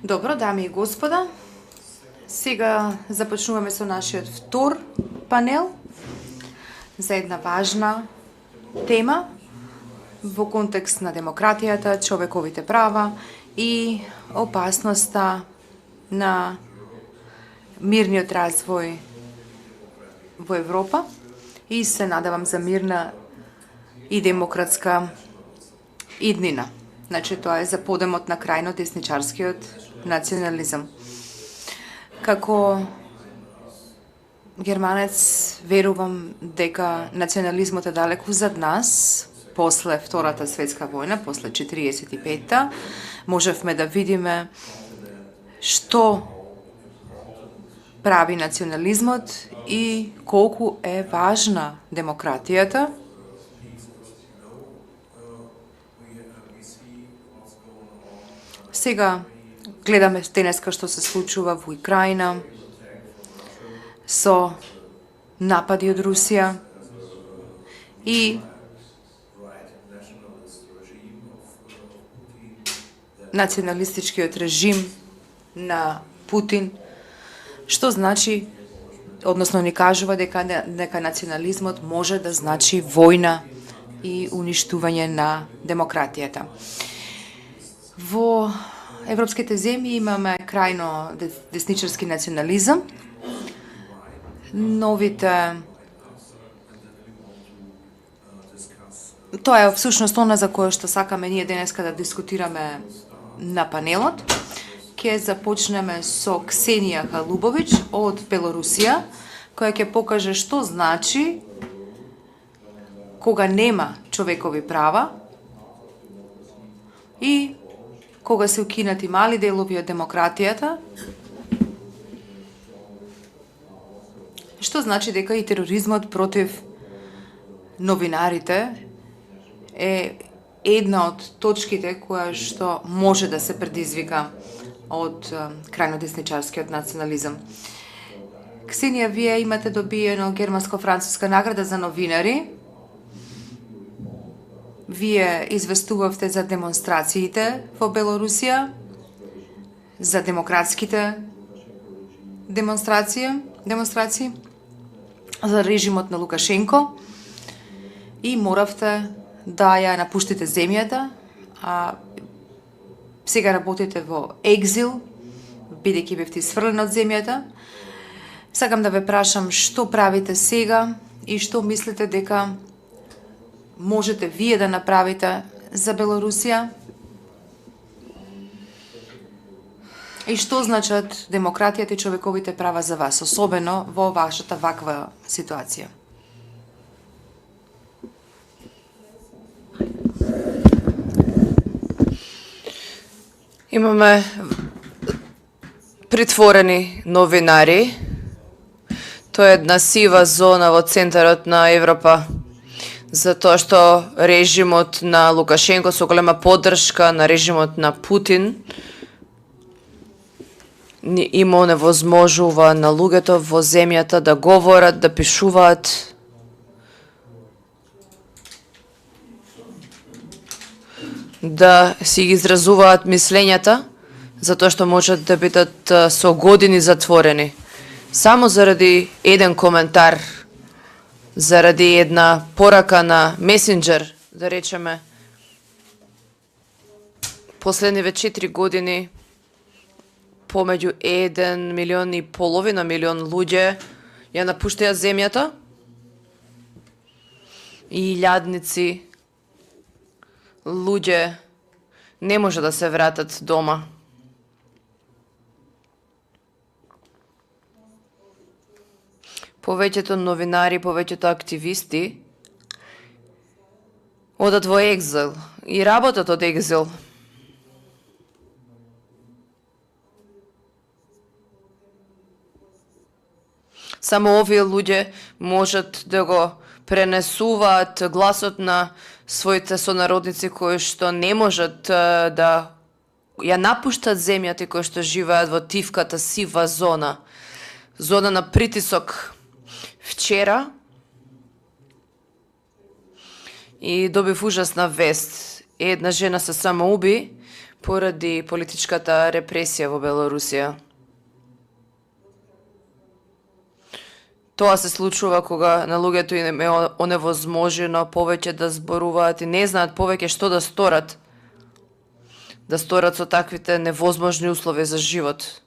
Добро, дами и господа, сега започнуваме со нашиот втор панел за една важна тема во контекст на демократијата, човековите права и опасноста на мирниот развој во Европа и се надевам за мирна и демократска иднина. Значи, тоа е за подемот на крајно десничарскиот национализам. Како германец верувам дека национализмот е далеку зад нас. После Втората светска војна, после 45-та, можевме да видиме што прави национализмот и колку е важна демократијата. Сега гледаме денеска што се случува во Украина со напади од Русија и националистичкиот режим на Путин, што значи, односно ни кажува дека национализмот може да значи војна и уништување на демократијата. Во европските земји имаме крајно десничарски национализам. Тоа е всушност она за кое што сакаме ние денеска да дискутираме на панелот. Ќе започнеме со Ксенија Халубович од Белорусија, која ќе покаже што значи кога нема човекови права и кога се укинати мали делови од демократијата, што значи дека и тероризмот против новинарите е една од точките која што може да се предизвика од крајно десничарскиот национализам. Ксенија, вие имате добиено германско-француска награда за новинари. Вие известувавте за демонстрациите во Белорусија, за демократските демонстрации, за режимот на Лукашенко и моравте да ја напуштите земјата, а сега работите во екзил, бидејќи бевте исфрлен од земјата. Сакам да ве прашам што правите сега и што мислите дека можете вие да направите за Белорусија? И што значат демократијата и човековите права за вас, особено во вашата ваква ситуација? Имаме притворени новинари. Тоа е една сива зона во центарот на Европа, затоа што режимот на Лукашенко со голема поддршка на режимот на Путин им оневозможува на луѓето во земјата да говорат, да пишуваат, да си ги изразуваат мислењата, затоа што можат да бидат со години затворени. Само заради еден коментар, заради една порака на месенџер, да речеме, последниве 4 години помеѓу 1,5 милион луѓе ја напуштаат земјата и илјадници луѓе не може да се вратат дома. Повеќето новинари, повеќето активисти одат во екзил и работат од екзил. Само овие луѓе можат да го пренесуваат гласот на своите сонародници кои што не можат да ја напуштат земјата и кои што живеат во тивката сива зона. Зона на притисок. Вчера и добив ужасна вест. Една жена се самоуби поради политичката репресија во Белорусија. Тоа се случува кога на луѓето им е оневозможено повеќе да зборуваат и не знаат повеќе што да сторат со таквите невозможни услови за живот.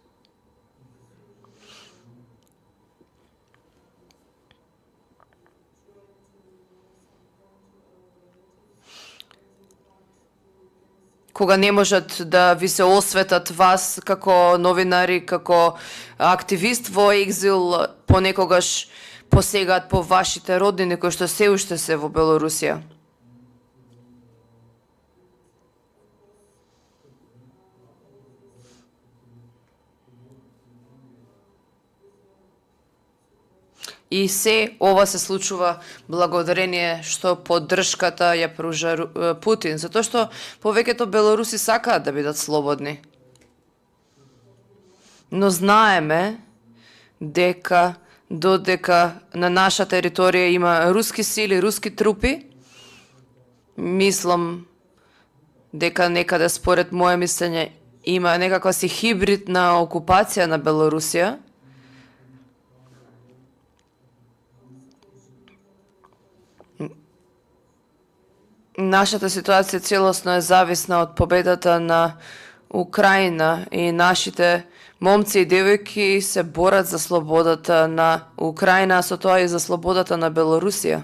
Кога не можат да ви се осветат вас како новинари, како активист во екзил, понекогаш посегаат по вашите роднини кои што се уште се во Белорусија. И се ова се случува благодарение што поддршката ја пружа Путин, затоа што повеќето белоруси сакаат да бидат слободни. Но знаеме дека додека на наша територија има руски сили, руски трупи, мислам дека некаде според моje мислење има некаква си хибридна окупација на Белорусија. Нашата ситуација целосно е зависна од победата на Украина и нашите момци и девојки се борат за слободата на Украина, а со тоа и за слободата на Белорусија.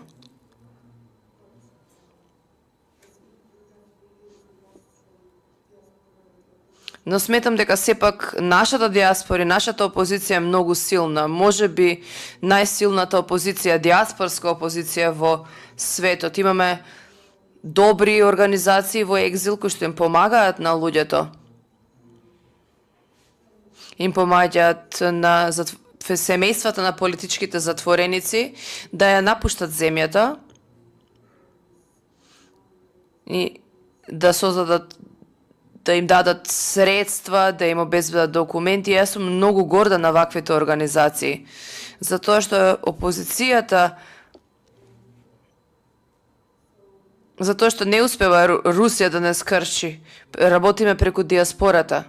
Но сметам дека сепак нашата диаспора и нашата опозиција е многу силна. Може би најсилната опозиција, диаспорска опозиција во светот. Имаме добри организации во екзил кои што им помагаат на луѓето. Им помагаат на семејствата на политичките затвореници да ја напуштат земјата и да создадат, да им дадат средства, да им обезбедат документи. Јас сум многу горда на ваквите организации, затоа што не успева Русија да не скрши. Работиме преку диаспората.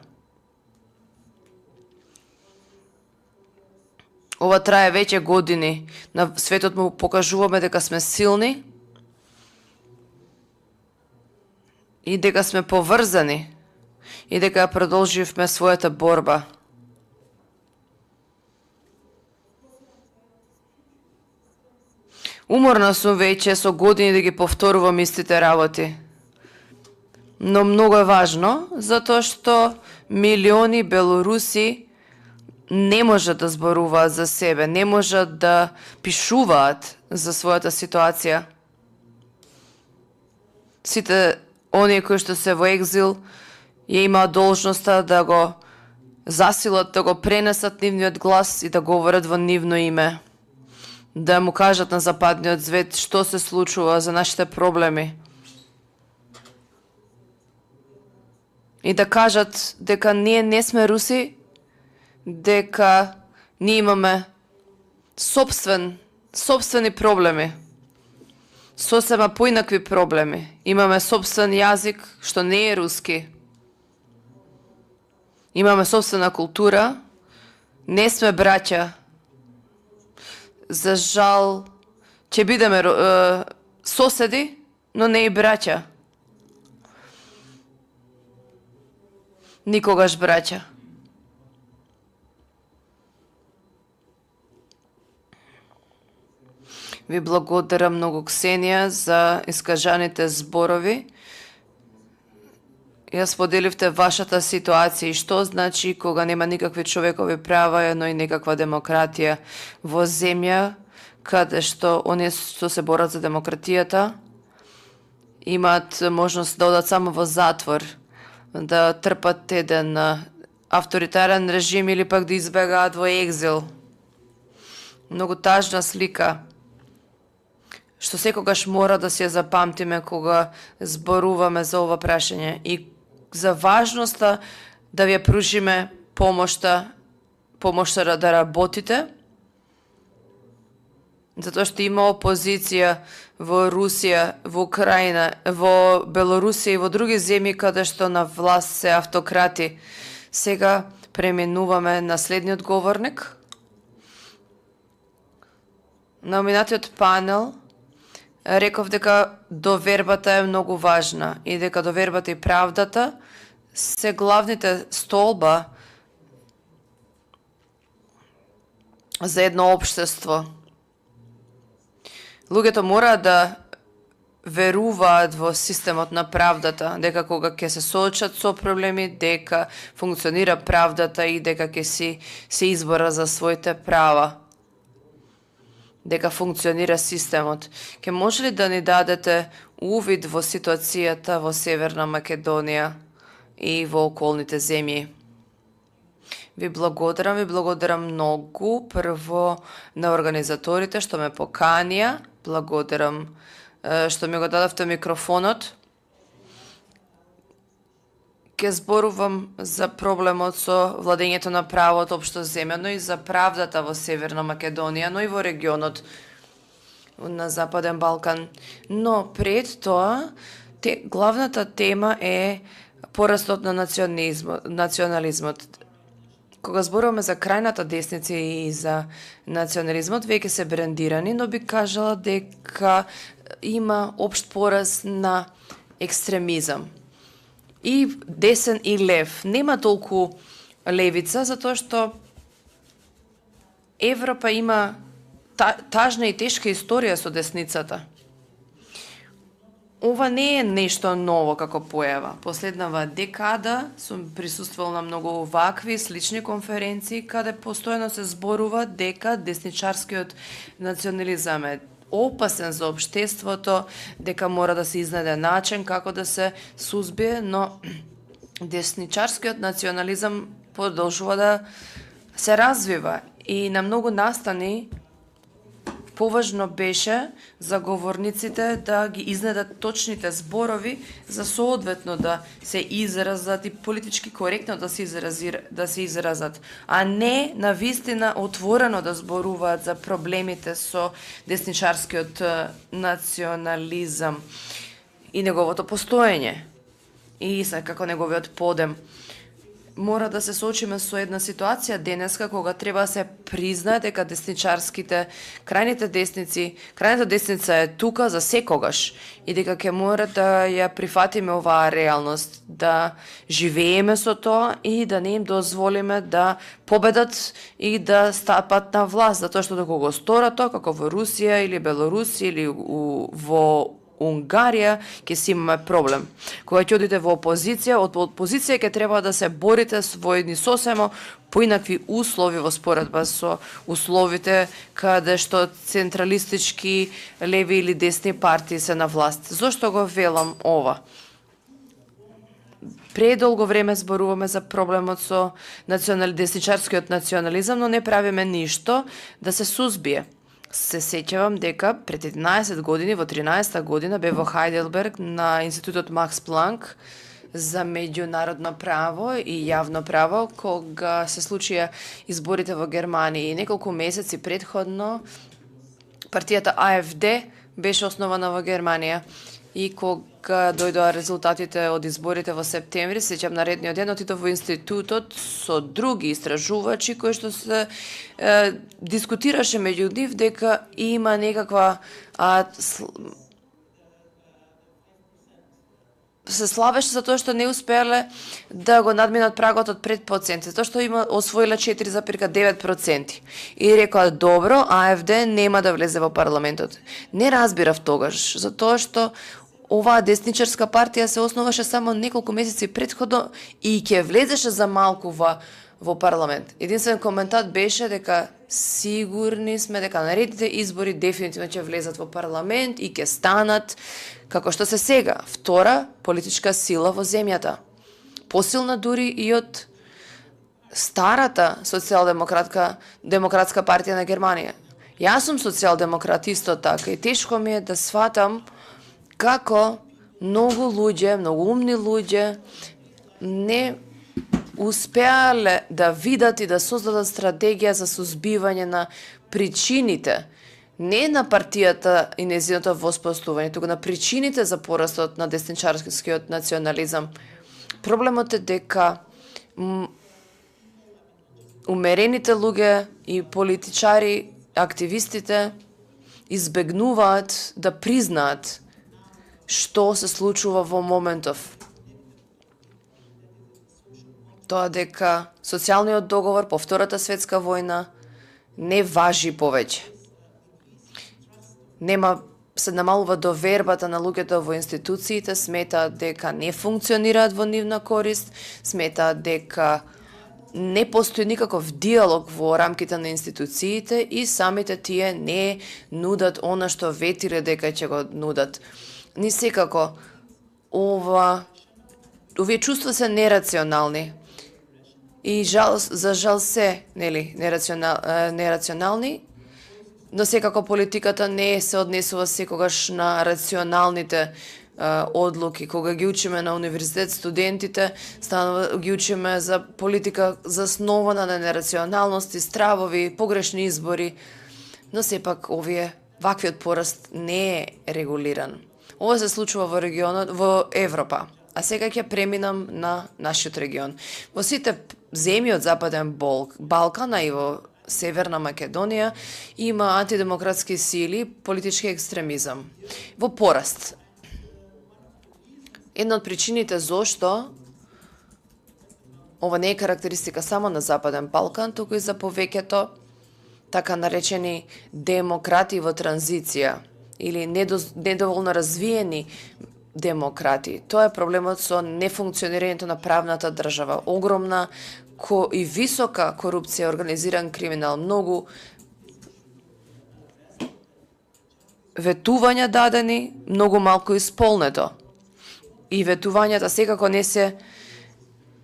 Ова трае веќе години. На светот му покажуваме дека сме силни и дека сме поврзани и дека продолживме својата борба. Уморна сум веќе со години да ги повторувам истите работи. Но многу е важно, затоа што милиони белоруси не можат да зборуваат за себе, не можат да пишуваат за својата ситуација. Сите оние кои што се во екзил ја имаат должноста да го засилат, да го пренесат нивниот глас и да говорат во нивно име. Да му кажат на западниот свет што се случува за нашите проблеми. И да кажат дека ние не сме руси, дека ние имаме собствени проблеми. Сосема поинакви проблеми. Имаме собствен јазик што не е руски. Имаме собствена култура. Не сме браќа. За жал, ќе бидеме соседи, но не и браќа. Никогаш браќа. Ви благодарам многу, Ксенија, за искажаните зборови. Ја споделивте вашата ситуација и што значи кога нема никакви човекови права, но и некаква демократија во земја каде што оние што се борат за демократијата имаат можност да одат само во затвор, да трпат еден авторитарен режим или пак да избегаат во екзил. Многу тажна слика, што секогаш мора да се запамтиме кога зборуваме за ова прашање и за важноста да ви ја пружиме помошта да работите затоа што има опозиција во Русија, во Украина, во Белорусија и во други земји каде што на власт се автократи. Сега преминуваме на следниот говорник. На минатиот панел реков дека довербата е многу важна и дека довербата и правдата се главните столба за едно општество. Луѓето мора да веруваат во системот на правдата, дека кога ќе се соочат со проблеми, дека функционира правдата и дека ќе се избора за своите права. Дека функционира системот. Ке може ли да ни дадете увид во ситуацијата во Северна Македонија и во околните земји? Ви благодарам многу прво на организаторите што ме поканија, благодарам што ми го дадовте микрофонот. Ке зборувам за проблемот со владењето на правото општо земјано и за правдата во Северна Македонија, но и во регионот на Западен Балкан. Но пред тоа, главната тема е порастот на национализмот. Кога зборуваме за крајната десница и за национализмот, веќе се брендирани, но би кажала дека има општ пораст на екстремизам. И десен и лев. Нема толку левица, затоа што Европа има тажна и тешка историја со десницата. Ова не е нешто ново како појава. Последнава декада сум присуствувал на многу вакви слични конференции каде постојано се зборува дека десничарскиот национализам е опасен за општеството, дека мора да се изнајде начин како да се сузбие, но десничарскиот национализам продолжува да се развива и на многу настани поважно беше за говорниците да ги изнедат точните зборови за соодветно да се изразат и политички коректно да се изразат, а не на вистина отворено да зборуваат за проблемите со десничарскиот национализам и неговото постоење и како неговиот подем. Мора да се соочиме со една ситуација денеска кога треба да се признае дека крајната десница е тука за секогаш и дека ќе мора да ја прифатиме оваа реалност, да живееме со тоа и да не им дозволиме да победат и да стапат на власт, затоа што докога го сторат тоа, како во Русија или Белорусија или во Унгарија, ќе си имаме проблем. Кога ќе одите во опозиција, од опозиција ќе треба да се борите во едни сосемо поинакви услови во споредба со условите каде што централистички леви или десни партии се на власт. Зошто го велам ова? Предолго време зборуваме за проблемот со десничарскиот национализам, но не правиме ништо да се сузбие. Се сеќавам дека пред 11 години, во 13-та година, бе во Хајделберг на Институтот Макс Планк за меѓународно право и јавно право, кога се случија изборите во Германија. И неколку месеци предходно партијата АФД беше основана во Германија. И кога дојдоа резултатите од изборите во септември, сеќам наредниот ден, отидов во институтот со други истражувачи кои што се дискутираше меѓу нив дека има некаква се славеше за тоа што не успеале да го надминат прагот од 5%, затоа што има освоиле 4,9%. И рекоа, добро, АФД нема да влезе во парламентот. Не разбирав тогаш, затоа што оваа десничарска партија се основаше само неколку месеци претходно и ќе влезеше за малку во парламент. Единствен коментар беше дека сигурни сме дека наредните избори дефинитивно ќе влезат во парламент и ќе станат како што се сега, втора политичка сила во земјата. Посилна дури и од старата демократска партија на Германија. Јас сум социјалдемократ исто така и тешко ми е да сватам како многу луѓе, многу умни луѓе не успеале да видат и да создадат стратегија за сузбивање на причините не на партијата и нејзиното воспоставување, туку на причините за порастот на десничарскиот национализам. Проблемот е дека умерените луѓе и политичари, активистите избегнуваат да признаат што се случува во моментов. Тоа дека социјалниот договор по Втората светска војна не важи повеќе. Се намалува довербата на луѓето во институциите, сметаат дека не функционираат во нивна корист, сметаат дека не постои никаков диалог во рамките на институциите и самите тие не нудат она што ветиле дека ќе го нудат. Ни секако, овие чувства се нерационални. И за жал се, нерационални, но секако политиката не се однесува секогаш на рационалните одлуки. Кога ги учиме на универзитет студентите, ги учиме за политика заснована на нерационалности, стравови, погрешни избори, но сепак ваквиот пораст не е регулиран. Ова се случува во регионот, во Европа. А сега ќе преминам на нашиот регион. Во сите земји од Западен Балкан, а и во Северна Македонија, има антидемократски сили, политички екстремизам. Во пораст. Една од причините зошто ова не е карактеристика само на Западен Балкан, туку и за повеќето така наречени демократи во транзиција или недоволно развиени демократи. Тоа е проблемот со нефункционирањето на правната држава. Огромна и висока корупција, организиран криминал, многу ветувања дадени, многу малку исполнето. И ветувањата секако не се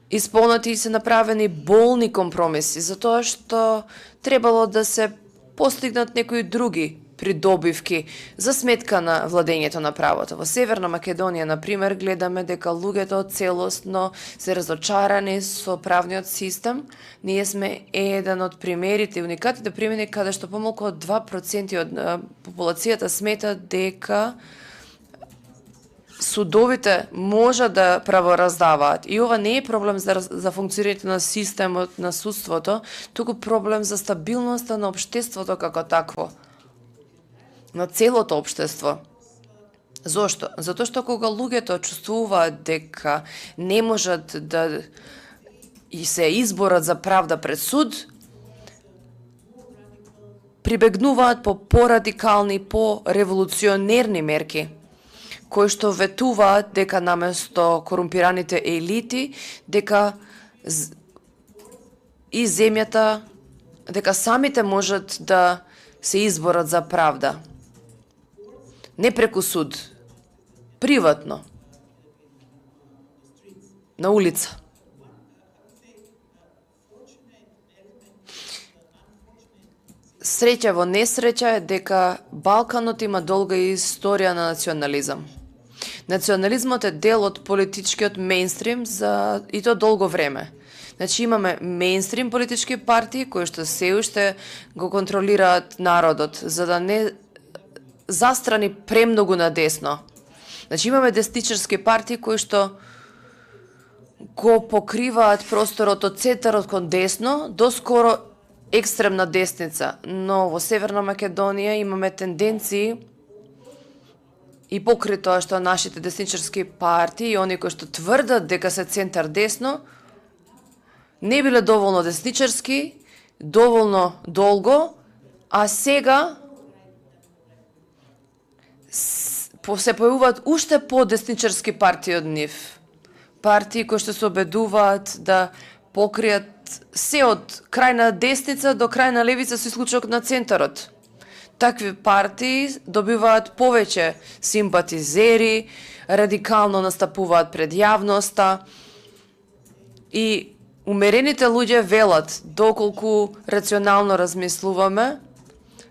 исполнети и се направени болни компромиси, затоа што требало да се постигнат некои други придобивки за сметка на владењето на правото. Во Северна Македонија, например, гледаме дека луѓето целосно се разочарани со правниот систем. Ние сме еден од примерите, уникатните примери каде што помалку од 2% од популацијата сметат дека судовите може да правораздаваат. И ова не е проблем за функционирањето на системот на судството, туку проблем за стабилноста на општеството како такво. На целото општество. Зошто? Затоа што кога луѓето чувствуваат дека не можат да и се изборат за правда пред суд, прибегнуваат по порадикални, по-револуционерни мерки, кои што ветуваат дека наместо корумпираните елити, дека и земјата, дека самите можат да се изборат за правда. Не преку суд, приватно, на улица. Среќа во несреќа е дека Балканот има долга историја на национализам. Национализмот е дел од политичкиот мејнстрим и то долго време. Значи имаме мејнстрим политички партии кои што се уште го контролираат народот, за да не застрани премногу на десно. Значи имаме десничарски партии кои што го покриваат просторот од центарот кон десно до скоро екстремна десница, но во Северна Македонија имаме тенденции и покрај тоа што нашите десничарски партии и они кои што тврдат дека се центар десно, не биле доволно десничарски, доволно долго, а сега се појавуваат уште по-десничарски партии од нив. Партии кои што се обедуваат да покријат се од крајна десница до крајна левица со исклучок на центарот. Такви партии добиваат повеќе симпатизери, радикално настапуваат пред јавноста и умерените луѓе велат доколку рационално размислуваме,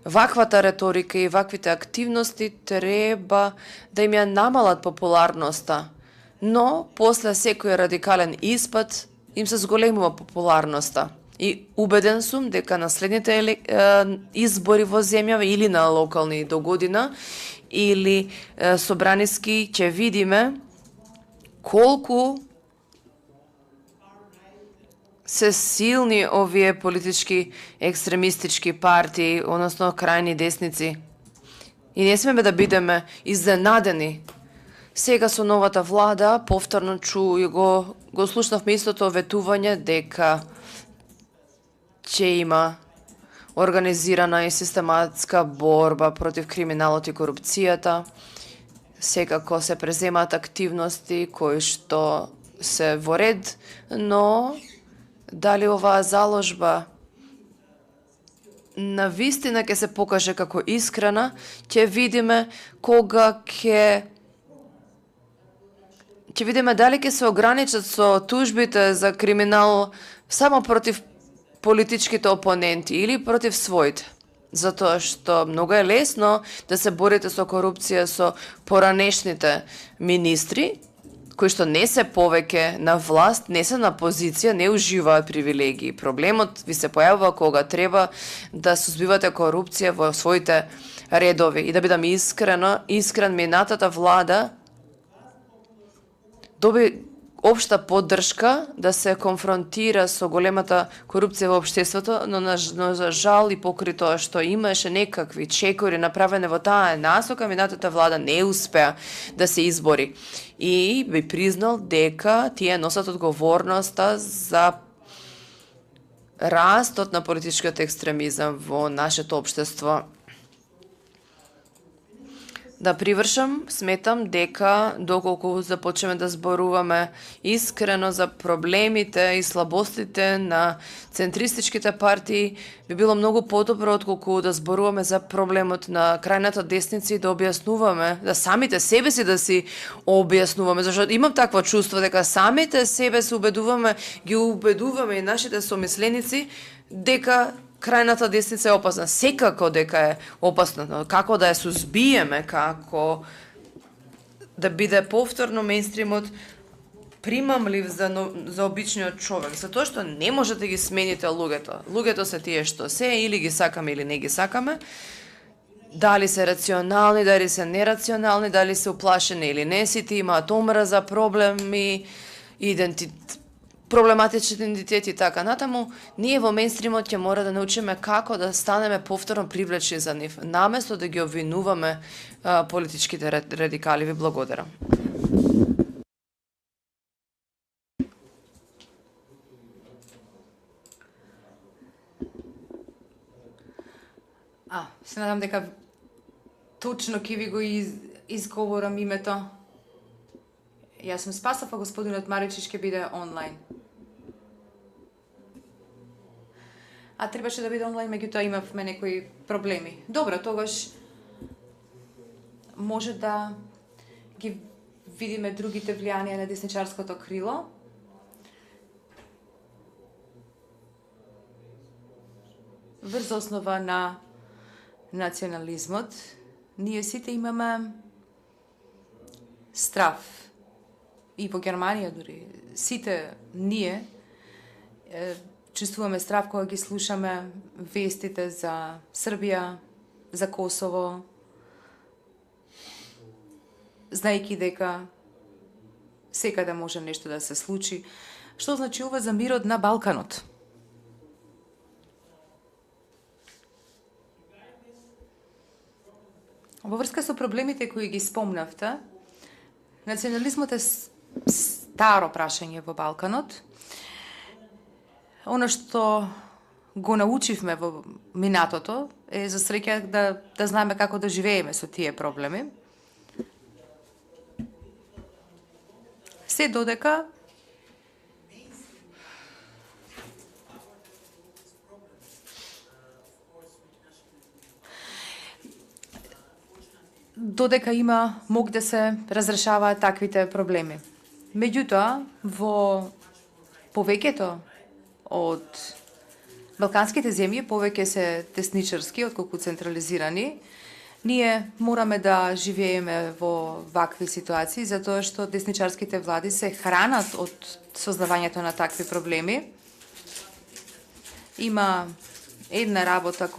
ваквата реторика и ваквите активности треба да им ја намалат популарноста, но после секој радикален испад им се зголемува популарноста. И убеден сум дека на следните избори во земјава или на локални до година или собраниски ќе видиме колку се силни овие политички екстремистички партии, односно крајни десници. И не смеме да бидеме изненадени. Сега со новата влада повторно чу и го слушнавме истото ветување дека ќе има организирана и систематска борба против криминалот и корупцијата. Секако се преземаат активности кои што се во ред, но дали оваа заложба на вистина ќе се покаже како искрена, ќе видиме кога ќе видиме дали ќе се ограничат со тужбите за криминал само против политичките опоненти или против своите. Затоа што многу е лесно да се борите со корупција со поранешните министри, кои што не се повеќе на власт, не се на позиција, не уживаат привилегии. Проблемот ви се појавува кога треба да сузбивате корупција во своите редови. И да бидам искрен, минатата влада доби општа поддршка да се конфронтира со големата корупција во општеството, но за жал и покри тоа што имаше некакви чекори направени во таа насока, минатата влада не успеа да се избори. И би признал дека тие носат одговорноста за растот на политичкиот екстремизам во нашето општество. Да привршам, сметам дека доколку започнеме да зборуваме искрено за проблемите и слабостите на центристичките партии, би било многу подобро отколку да зборуваме за проблемот на крајната десница и да објаснуваме, да самите себе си да си објаснуваме, зашто имам такво чувство дека самите себе се ги убедуваме и нашите somисленици дека крајната десница е опасна. Секако дека е опасна, но како да ја сузбиеме, како да биде повторно мејнстримот примамлив за обичниот човек, затоа што не можете да ги смените луѓето. Луѓето се тие што се, или ги сакаме или не ги сакаме. Дали се рационални, дали се нерационални, дали се уплашени или не, сите имаат омраза, проблеми, проблематични идентитети и така натаму, ние во мејнстримот ќе мора да научиме како да станеме повторно привлечни за нив, наместо да ги обвинуваме политичките радикали. Ви благодарам. Се надам дека точно ќе ви го изговорам името. Јас сум Спасов, а господинот Маричич ќе биде онлайн. Требаше да биде онлайн, меѓутоа имавме некои проблеми. Добро, тогаш може да ги видиме другите влијанија на десничарското крило. Врз основа на национализмот, ние сите имаме страв. И во Германија дури, сите ние чувствуваме страв кога ги слушаме вестите за Србија, за Косово, знаејќи дека секаде може нешто да се случи. Што значи ова за мирот на Балканот? Во врска со проблемите кои ги спомнавте, национализмот е старо прашање во Балканот. Оно што го научивме во минатото е за среќа да знаеме како да живееме со тие проблеми. Се додека има мог да се разрешаваат таквите проблеми. Меѓутоа, во повеќето од балканските земји повеќе се десничарски отколку централизирани. Ние мораме да живееме во вакви ситуации затоа што десничарските влади се хранат од создавањето на такви проблеми. Има една работа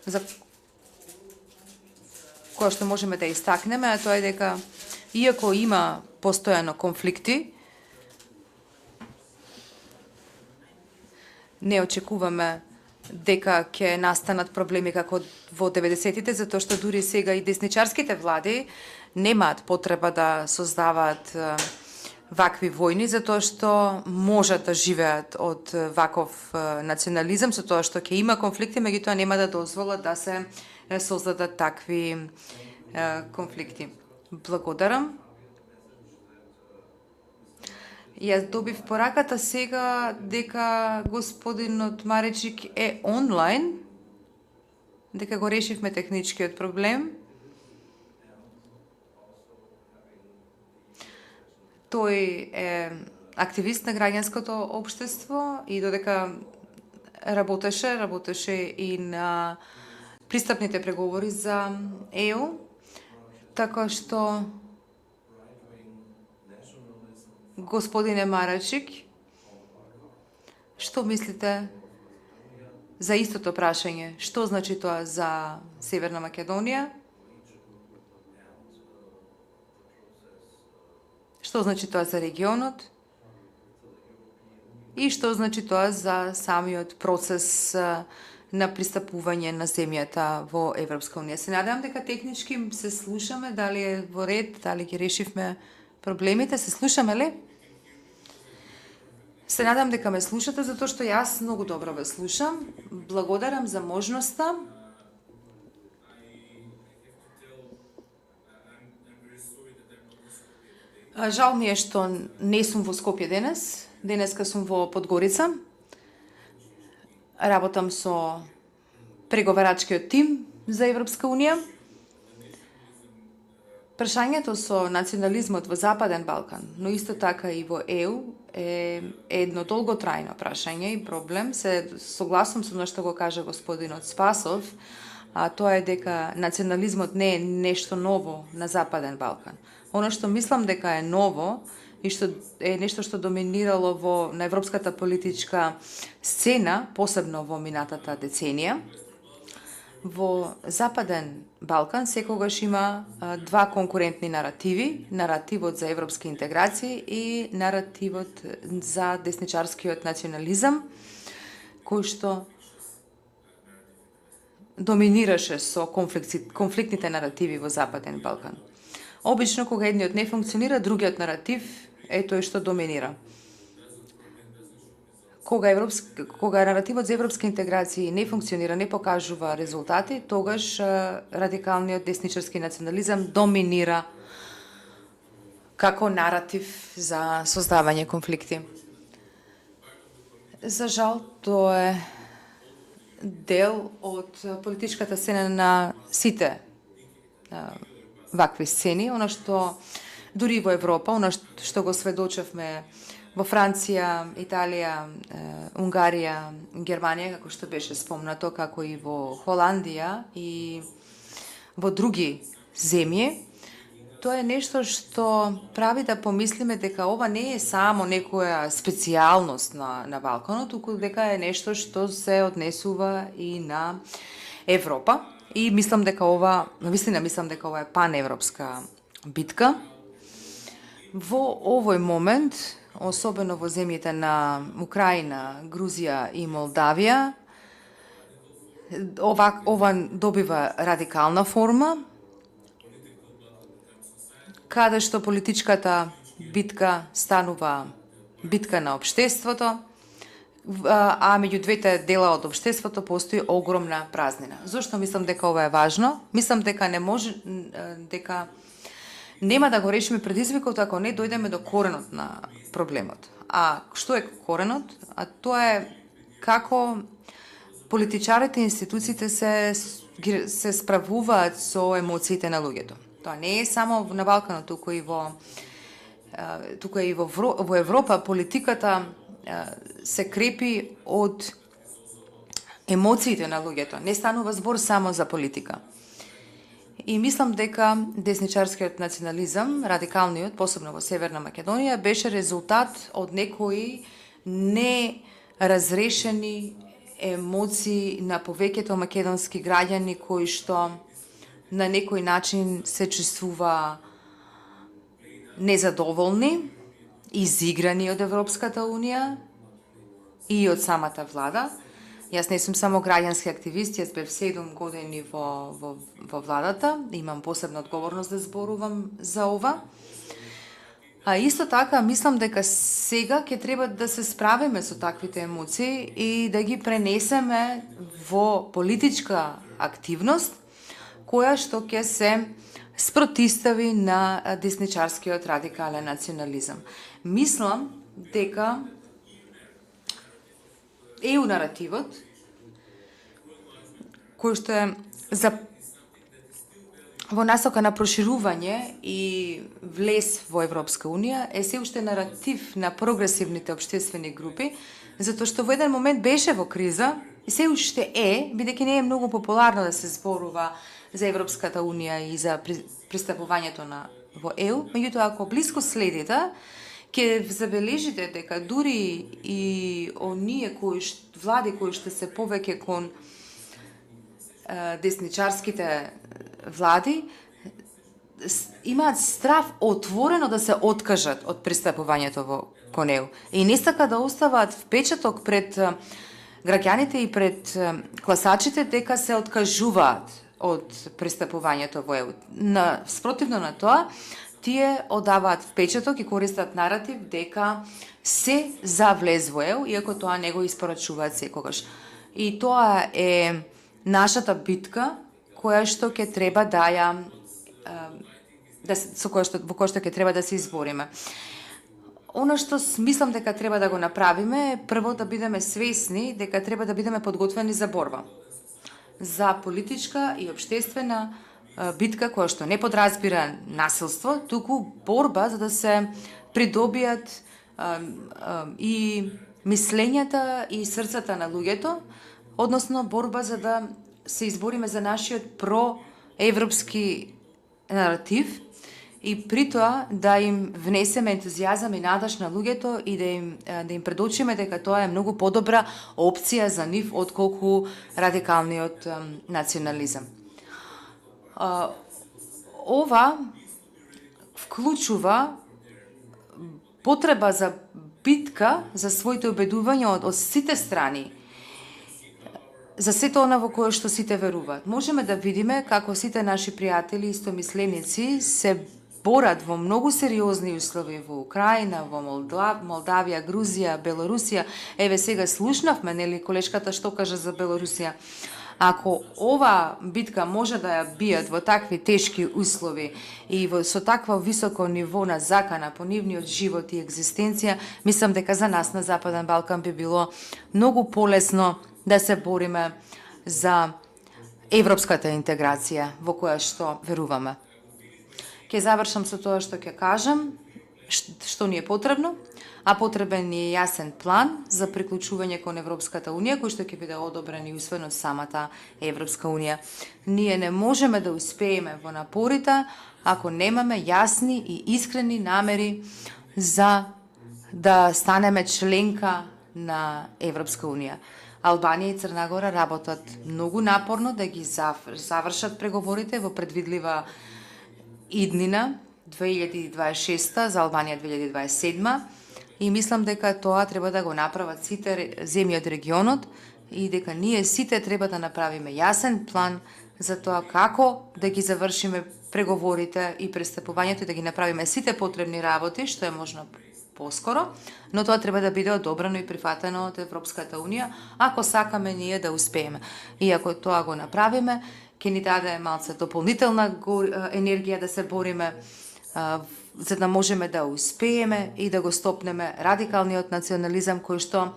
за која што можеме да истакнеме, а тоа е дека иако има постојано конфликти, не очекуваме дека ќе настанат проблеми како во 90-тите, затоа што дури сега и десничарските влади немаат потреба да создаваат вакви војни, затоа што можат да живеат од ваков национализам, со тоа што ќе има конфликти, меѓутоа нема да дозволат да се создадат такви конфликти. Благодарам. Јас добив пораката сега дека господинот Маречик е онлайн, дека го решивме техничкиот проблем. Тој е активист на граѓанското општество и додека работеше и на пристапните преговори за ЕУ, така што господине Марачик, што мислите за истото прашање? Што значи тоа за Северна Македонија? Што значи тоа за регионот? И што значи тоа за самиот процес на пристапување на земјата во Европска унија? Се надевам дека технички се слушаме, дали е во ред, дали ги решивме проблемите, се слушаме ли? Се надам дека ме слушате, затоа што јас многу добро ве слушам. Благодарам за можноста. Жал ми е што не сум во Скопје денес. Денеска сум во Подгорица. Работам со преговарачкиот тим за Европска унија. Прашањето со национализмот во Западен Балкан, но исто така и во ЕУ, е едно долготрајно прашање и проблем. Се согласувам со она што го кажа господинот Спасов, а тоа е дека национализмот не е нешто ново на Западен Балкан. Оно што мислам дека е ново и што е нешто што доминирало на европската политичка сцена, посебно во минатата деценија, во Западен Балкан секогаш има два конкурентни наративи, наративот за европски интеграции и наративот за десничарскиот национализам, кој што доминираше со конфликтните наративи во Западен Балкан. Обично, кога едниот не функционира, другиот наратив е тој што доминира. Кога наративот за европска интеграција не функционира, не покажува резултати, тогаш радикалниот десничарски национализам доминира како наратив за создавање конфликти. За жал, тоа е дел од политичката сцена на сите вакви сцени, оно што дури во Европа, оно што го сведочевме во Франција, Италија, Унгарија, Германија, како што беше спомнато, како и во Холандија и во други земји, тоа е нешто што прави да помислиме дека ова не е само некоја специјалност на Балканот, туку дека е нешто што се однесува и на Европа. И мислам дека ова е паневропска битка. Во овој момент, особено во земјите на Украина, Грузија и Молдавија, ова добива радикална форма, каде што политичката битка станува битка на општеството, а меѓу двете дела од општеството постои огромна празнина. Зошто мислам дека ова е важно? Мислам дека нема да го решиме предизвикот ако не дојдеме до коренот на проблемот. А што е коренот? А тоа е како политичарите и институциите се справуваат со емоциите на луѓето. Тоа не е само на Балканот, туку и во Европа политиката се крепи од емоциите на луѓето. Не станува збор само за политика. И мислам дека десничарскиот национализам, радикалниот, посебно во Северна Македонија, беше резултат од некои не разрешени емоции на повеќето македонски граѓани кои што на некој начин се чувствува незадоволни, изиграни од Европската Унија и од самата влада. Јас не сум само граѓански активист, јас бев 7 години во владата, имам посебна одговорност да зборувам за ова. А исто така, мислам дека сега ќе треба да се справиме со таквите емоции и да ги пренесеме во политичка активност, која што ќе се спротистави на десничарскиот радикален национализам. Мислам дека ЕУ наративот, кој што е за во насока на проширување и влез во Европска Унија, е се уште наратив на прогресивните општествени групи, затоа што во еден момент беше во криза и се уште е, бидејќи не е многу популарно да се зборува за Европската Унија и за пристапувањето во ЕУ, меѓутоа ако блиско следите, ќе забележите дека дури и оние влади кои што се повеќе кон десничарските влади имаат страв отворено да се откажат од пристапувањето кон ЕУ и не сака да оставаат впечаток пред граѓаните и пред класачите дека се откажуваат од пристапувањето во ЕУ. Спротивно на тоа, тие одаваат впечаток и користат наратив дека се за влез во ЕУ, иако тоа не го испорачуваат секогаш. И тоа е нашата битка која што ќе треба во која што ќе треба да се избориме. Оно што мислам дека треба да го направиме е прво да бидеме свесни дека треба да бидеме подготвени за борба. За политичка и општествена битка која што не подразбира насилство, туку борба за да се придобијат и мислењата и срцата на луѓето, односно борба за да се избориме за нашиот проевропски наратив и при тоа да им внесеме ентузијазам и надеж на луѓето и да им предочиме дека тоа е многу подобра опција за нив отколку радикалниот национализам. Ова вклучува потреба за битка за своите убедувања од сите страни, за сето она во кое што сите веруваат. Можеме да видиме како сите наши пријатели и истомисленици се борат во многу сериозни услови во Украина, во Молдавија, Грузија, Белорусија. Еве сега слушнавме, нели, колешката што кажа за Белорусија. Ако ова битка може да ја бијат во такви тешки услови и со такво високо ниво на закана по нивниот живот и екзистенција, мислам дека за нас на Западен Балкан би било многу полесно да се бориме за европската интеграција во која што веруваме. Ќе завршам со тоа што ќе кажам, што ни е потребно, а потребен ни е јасен план за приклучување кон Европската Унија, кој што ќе биде одобрен и усвоен од самата Европска Унија. Ние не можеме да успееме во напорите ако немаме јасни и искрени намери за да станеме членка на Европска Унија. Албанија и Црна Гора работат многу напорно да ги завршат преговорите во предвидлива иднина 2026 за Албанија 2027 и мислам дека тоа треба да го направат сите земји од регионот и дека ние сите треба да направиме јасен план за тоа како да ги завршиме преговорите и пристапувањето и да ги направиме сите потребни работи што е можно поскоро, но тоа треба да биде одобрено и прифатено од Европската Унија ако сакаме ние да успееме. И ако тоа го направиме, ќе ни даде малце дополнителна енергија да се бориме за да можеме да успееме и да го стопнеме радикалниот национализам кој што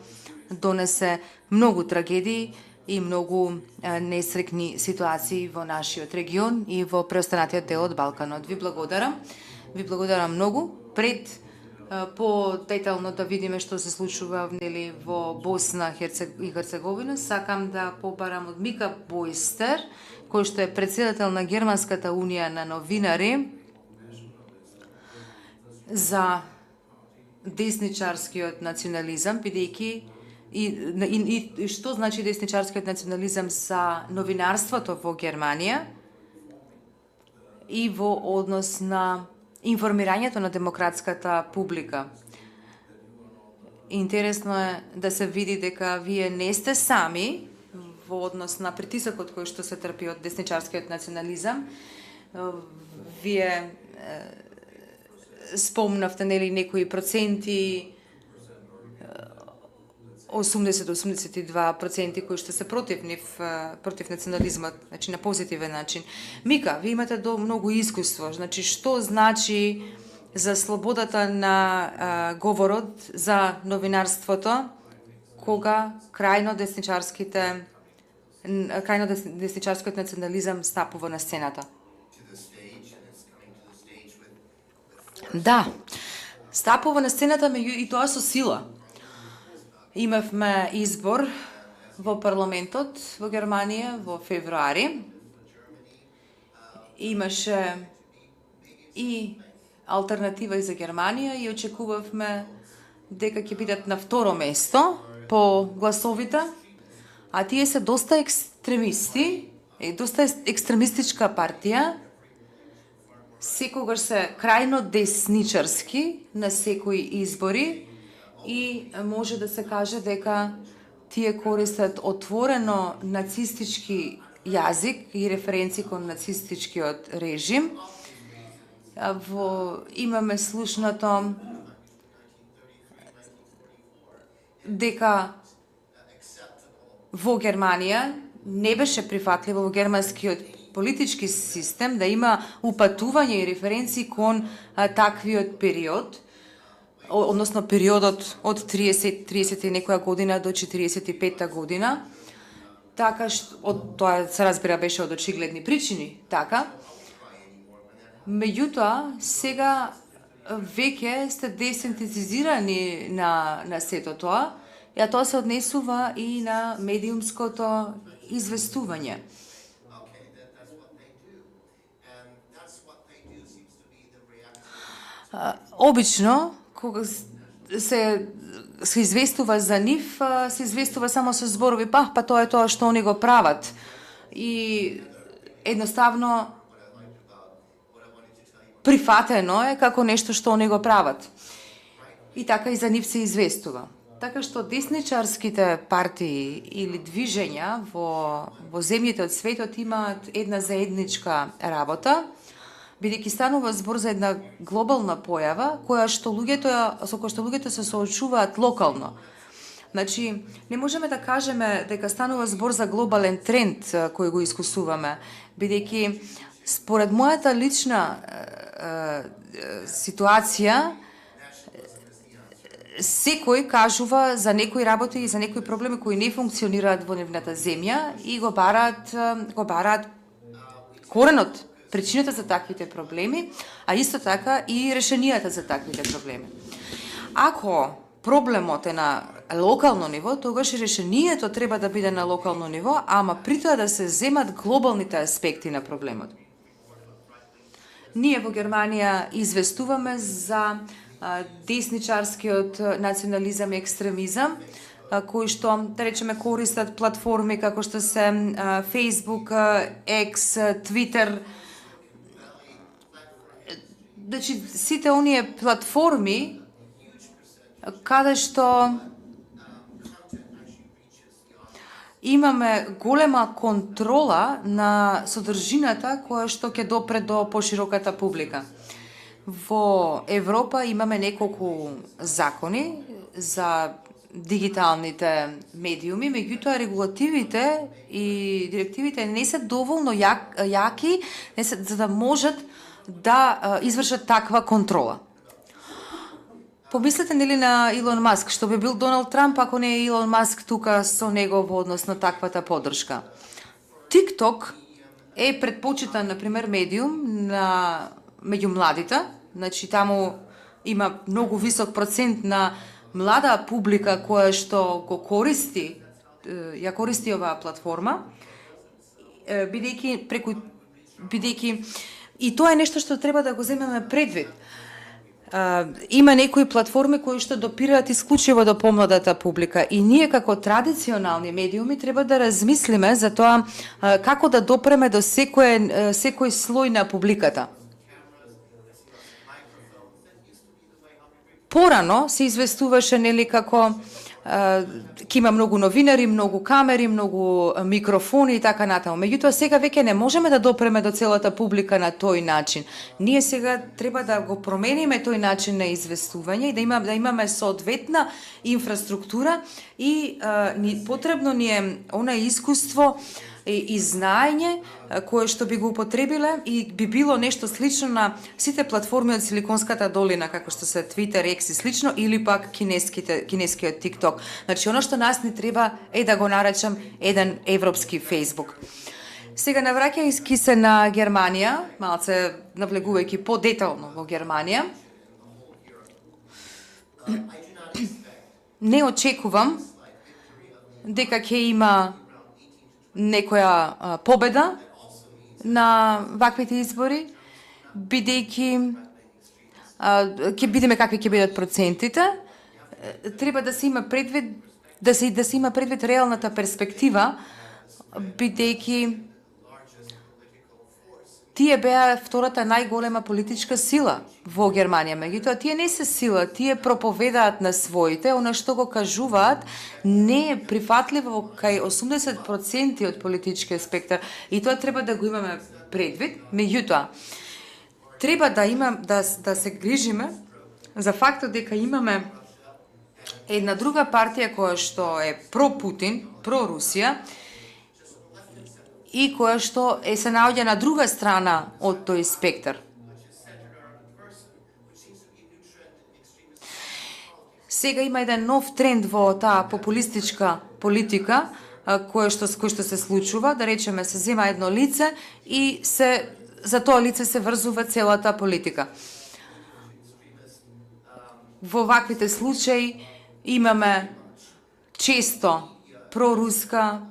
донесе многу трагедии и многу несрекни ситуации во нашиот регион и во преостанатиот дел од Балканот. Ви благодарам многу. Пред по-детално да видиме што се случува нели во Босна и Херцеговина, сакам да побарам од Мика Бојстер, кој што е председател на Германската унија на новинари, за десничарскиот национализам, бидејќи И што значи десничарскиот национализам за новинарството во Германија и во однос на информирањето на демократската публика. Интересно е да се види дека вие не сте сами во однос на притисокот кој што се трпи од десничарскиот национализам. Вие спомнавте нели некои проценти, 80-82% кои што се против нив, против национализмот, значи на позитивен начин. Мика, вие имате многу искуство, значи што значи за слободата на говорот, за новинарството, кога крајно десничарскиот национализам стапува на сцената? Да, стапува на сцената и тоа со сила. Имавме избор во парламентот во Германија во февруари. Имаше и алтернатива и за Германија и очекувавме дека ќе бидат на второ место по гласовите, а тие се доста екстремисти, доста екстремистичка партија, секогаш се крајно десничарски на секои избори и може да се каже дека тие користат отворено нацистички јазик и референци кон нацистичкиот режим. Имаме слушнато дека во Германија не беше прифатливо во германскиот политички систем да има упатување и референци кон таквиот период, односно периодот од 30 и некоја година до 45-та година, така што тоа се разбира беше од очигледни причини, така. Меѓутоа, сега веќе сте десенситизирани на сето тоа, и тоа се однесува и на медиумското известување. Обично, кога се известува за нив, се известува само со зборови, па тоа е тоа што они го прават. И едноставно прифатено е како нешто што они го прават. И така и за нив се известува. Така што десничарските партии или движења во земјите од светот имаат една заедничка работа, бидејќи станува збор за една глобална појава со која што луѓето се соочуваат локално. Значи, не можеме да кажеме дека станува збор за глобален тренд кој го искусуваме, бидејќи според мојата лична ситуација, секој кажува за некои работи и за некои проблеми кои не функционираат во нивната земја и го бараат коренот, причината за таквите проблеми, а исто така и решенијата за таквите проблеми. Ако проблемот е на локално ниво, тогаш решението треба да биде на локално ниво, ама при тоа да се земат глобалните аспекти на проблемот. Ние во Германија известуваме за десничарскиот национализам и екстремизам, кои што, да речеме, користат платформи како што се Facebook, X, Twitter. Значи, сите оние платформи каде што имаме голема контрола на содржината која што ќе допре до пошироката публика. Во Европа имаме неколку закони за дигиталните медиуми, меѓутоа регулативите и директивите не се доволно јаки за да можат да извршат таква контрола. Помислете нели на Илон Маск, што би бил Доналд Трамп ако не е Илон Маск тука со него во однос на таквата поддршка. TikTok е предпочитан, например, медиум меѓу младите, значи таму има многу висок процент на млада публика која што го користи оваа платформа, бидејќи и тоа е нешто што треба да го земеме предвид. има некои платформи кои што допираат исклучиво до помладата публика и ние како традиционални медиуми треба да размислиме за тоа како да допреме до секој слој на публиката. Порано се известуваше нели како ќе има многу новинари, многу камери, многу микрофони и така натаму. Меѓутоа сега веќе не можеме да допреме до целата публика на тој начин. Ние сега треба да го промениме тој начин на известување и да имаме соодветна инфраструктура и потребно ни е она искуство и знаење кое што би го употребиле и би било нешто слично на сите платформи од Силиконската долина, како што се Twitter, X и слично, или пак кинескиот TikTok. Значи, оно што нас не треба е да го наречам еден европски Facebook. Сега, навраќајќи се на Германија, малце навлегувајќи подетално во Германија, не очекувам дека ќе има некоја победа на ваквите избори, бидејќи ќе видиме какви ќе бидат процентите. Треба да се има предвид да се има предвид реалната перспектива, бидејќи тие беа втората најголема политичка сила во Германија. Меѓутоа, тие не се сила, тие проповедаат на своите, она што го кажуваат не е прифатливо кај 80% од политичкиот спектар. И тоа треба да го имаме предвид. Меѓутоа, треба да се грижиме за фактот дека имаме една друга партија која што е про-Путин, про-Русија, и која што се наоѓа на друга страна од тој спектар. Сега има еден нов тренд во таа популистичка политика, кој што се случува, да речеме се зема едно лице и за тоа лице се врзува целата политика. Во ваквите случаи имаме често проруска,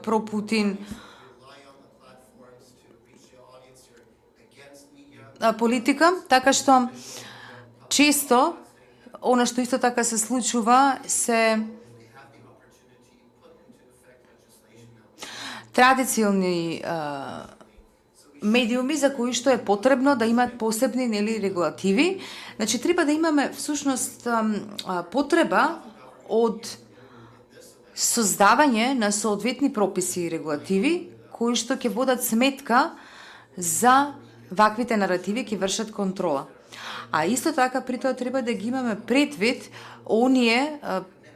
про-Путин политика, така што често она што исто така се случува се традиционални медиуми за кои што е потребно да имат посебни регулативи. Значи треба да имаме всушност потреба од создавање на соодветни прописи и регулативи кои што ќе водат сметка за ваквите наративи ќе вршат контрола. А исто така при тоа треба да ги имаме предвид оние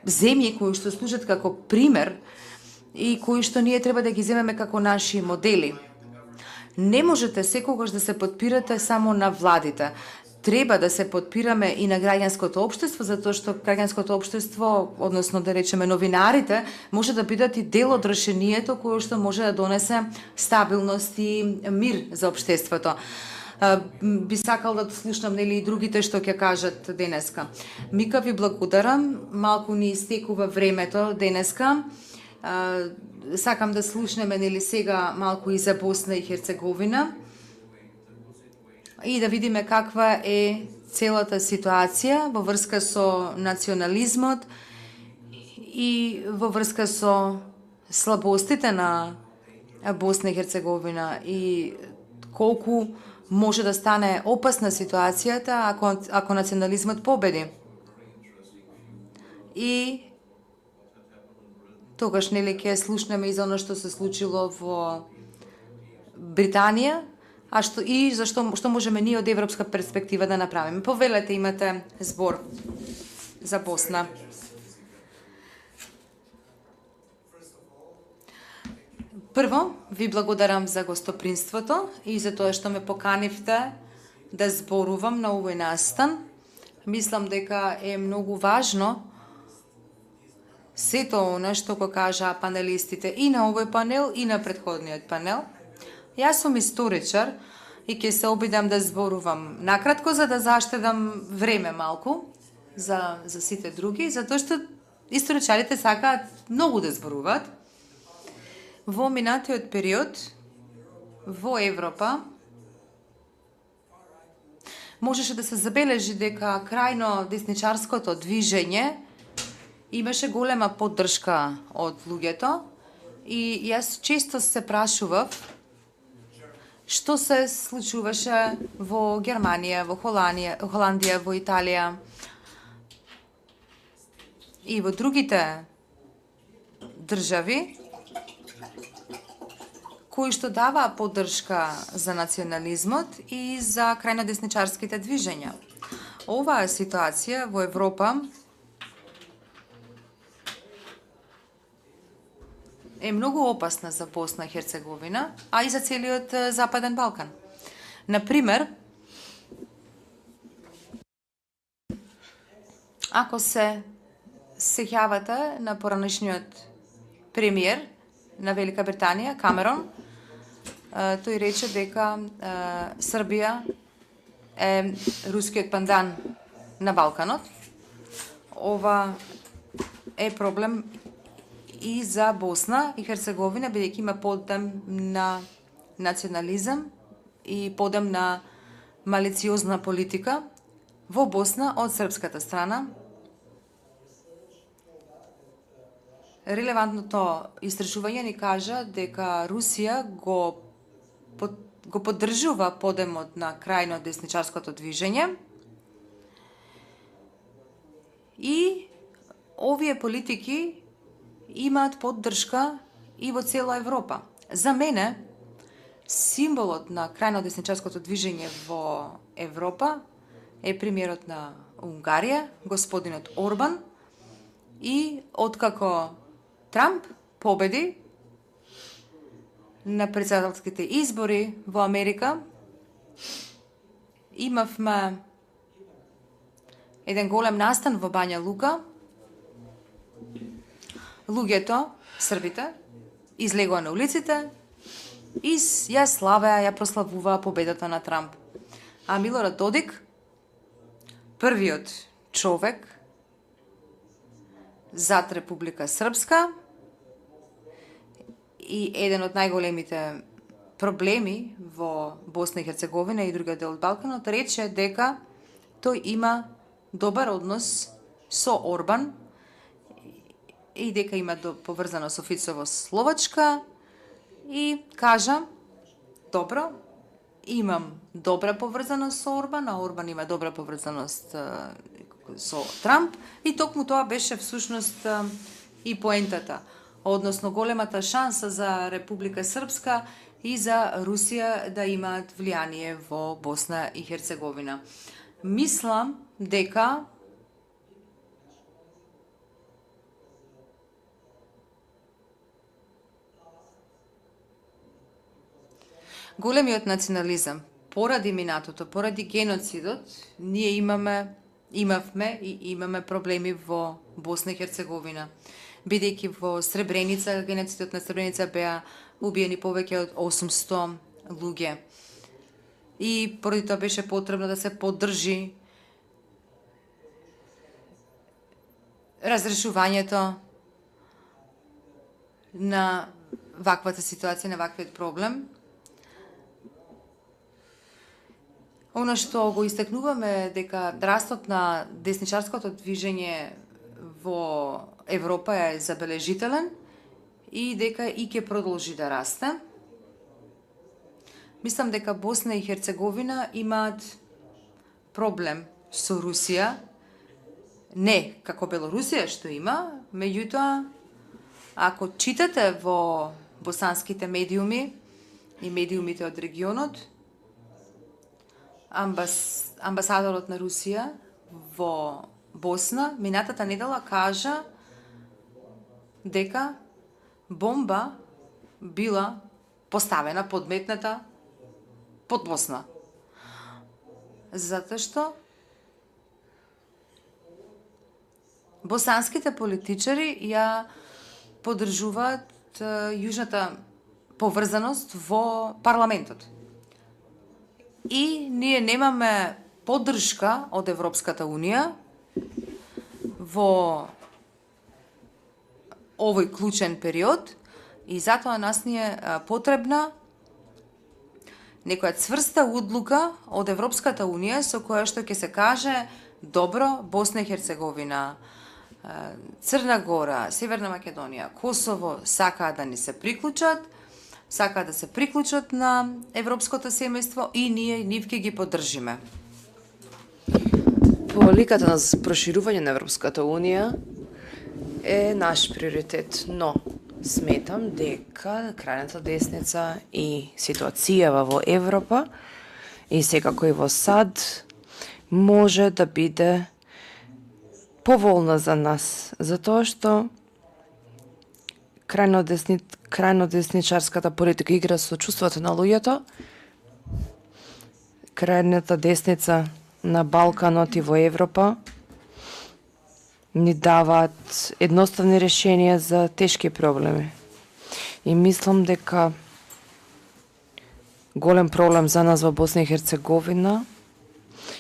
земји кои што служат како пример и кои што ние треба да ги земеме како наши модели. Не можете секогаш да се подпирате само на владите. Треба да се подпираме и на граѓанското општество, затоа што граѓанското општество, односно да речеме новинарите, може да бидат и дел од решението кое што може да донесе стабилност и мир за општеството. Би сакал да слушнам и другите што ќе кажат денеска. Мика, ви благодарам, малку ни истекува времето денеска. Сакам да слушнеме сега малку и за Босна и Херцеговина и да видиме каква е целата ситуација во врска со национализмот и во врска со слабостите на Босна и Херцеговина и колку може да стане опасна ситуацијата ако национализмот победи. И тогаш ќе слушнеме и за оно што се случило во Британија, што можеме ние од европска перспектива да направиме. Повелете, имате збор за Босна. Прво, ви благодарам за гостопринството и за тоа што ме поканивте да зборувам на овој настан. Мислам дека е многу важно сето она што го кажаа панелистите и на овој панел и на претходниот панел. Јас сум историчар и ќе се обидам да зборувам накратко за да заштедам време малку за сите други, затоа што историчарите сакаат многу да зборуваат. Во минатиот период во Европа можеше да се забележи дека крајно десничарското движење имаше голема поддршка од луѓето и јас често се прашував што се случуваше во Германија, во Холандија, во Италија и во другите држави кои што даваа поддршка за национализмот и за крајнодесничарските движења. Оваа ситуација во Европа е многу опасна за Босна и Херцеговина, а и за целиот Западен Балкан. Например, ако се сеќавате на поранешниот премиер на Велика Британија, Камерон, тој рече дека Србија е рускиот пандан на Балканот. Ова е проблем и за Босна и Херцеговина, бидејќи има подем на национализам и подем на малициозна политика во Босна од српската страна. Релевантното истражување ни кажа дека Русија го поддржува подемот на крајно десничарското движење и овие политики имаат поддршка и во цела Европа. За мене, символот на крајно десничарското движење во Европа е премиерот на Унгарија, господинот Орбан, и откако Трамп победи на председателските избори во Америка, имавме еден голем настан во Бања Лука. Луѓето, србите, излегоа на улиците и ја славеа, ја прославуваа победата на Трамп. А Милорад Додик, првиот човек зад Република Српска и еден од најголемите проблеми во Босна и Херцеговина и другиот дел од Балканот, рече дека тој има добар однос со Орбан и дека има поврзано со Фицово Словачка и кажа, добро, имам добра поврзаност со Орбан, а Орбан има добра поврзаност со Трамп и токму тоа беше всушност и поентата, односно големата шанса за Република Српска и за Русија да имаат влијание во Босна и Херцеговина. Мислам дека големиот национализам, поради минатото, поради геноцидот, ние имавме и имаме проблеми во Босна и Херцеговина. Бидејќи во Сребреница, геноцидот на Сребреница беа убиени повеќе од 800 луѓе. И поради тоа беше потребно да се поддржи разрешувањето на ваквата ситуација, на ваквиот проблем. Оно што го истакнуваме дека растот на десничарското движење во Европа е забележителен и дека и ќе продолжи да расте. Мислам дека Босна и Херцеговина имаат проблем со Русија, не како Белорусија што има, меѓутоа, ако читате во босанските медиуми и медиумите од регионот, амбасадорот на Русија во Босна минатата недела кажа дека бомба била поставена, подметната под Босна. Затоа што босанските политичари ја поддржуваат јужната поврзаност во парламентот. И ние немаме поддршка од Европската Унија во овој клучен период и затоа нас ни е потребна некоја цврста одлука од Европската Унија со која што ќе се каже добро, Босна и Херцеговина, Црна Гора, Северна Македонија, Косово сакаат да ни се приклучат, сакаат да се приклучат на европското семејство и ние нив ќе ги поддржиме. Политиката на проширување на Европската Унија е наш приоритет, но сметам дека крајната десница и ситуацијава во Европа и секако и во САД може да биде поволна за нас, затоа што крајно десничарската политика игра со чувството на луѓето. Крајната десница на Балканот и во Европа ни даваат едноставни решенија за тешки проблеми. И мислам дека голем проблем за нас во Босна и Херцеговина